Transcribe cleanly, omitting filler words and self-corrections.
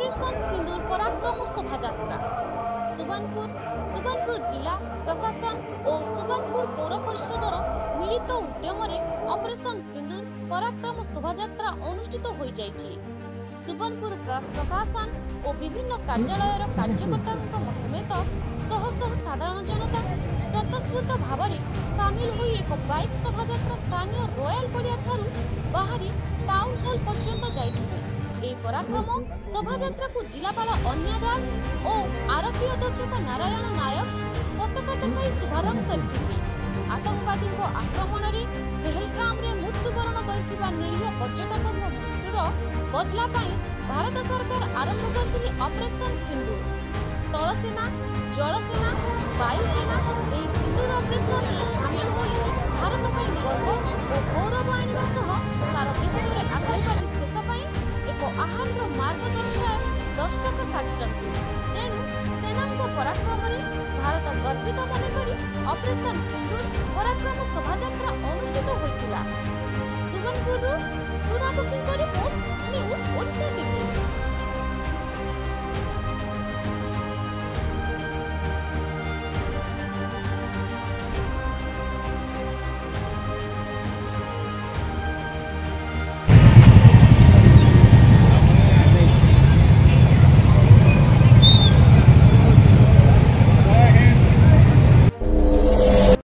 Operation सिंदूर पराक्रम शोभायात्रा सुबर्णपुर जिला प्रशासन और सुबर्णपुर पौर परिषदर मिलित उद्यम ऑपरेशन सिंदूर पराक्रम शोभायात्रा अनुष्ठित हो जाइछि। सुबर्णपुर प्रशासन और विभिन्न कार्यालयर कार्यकर्ता समेत शह शह साधारण जनता स्वतःस्फूर्त भाव में सामिल हो एक बाइक शोभायात्रा स्थानीय रॉयल पड़िया ठारू बाहरी टाउन हॉल पर्यंत जाइथिले। ए पराक्रम शोभायात्रा को जिलापाल अन्या दास और आरक्षी अध्यक्ष नारायण नायक पताका देखाई शुभारंभ करथिले। आतंकवादी आक्रमण में पहलगाम रे मृत्युवरण करथिबा निरीह पर्यटकों मृत्युर बदला पाई भारत सरकार आरंभ करथिले ऑपरेशन सिंदूर। स्थलसेना जलसेना वायुसेना ए सिंदूर ऑपरेशन में सामिल होई भारत पाई गर्व और गौरव आनिबा सह सारा विश्व रे आतंकवादी शेष पाई एक आह्वान दर्शक साजिଛନ୍ତି। तेणु सेना पराक्रम भारत गर्वित मन करी ऑपरेशन सिंदूर पराक्रम शोभा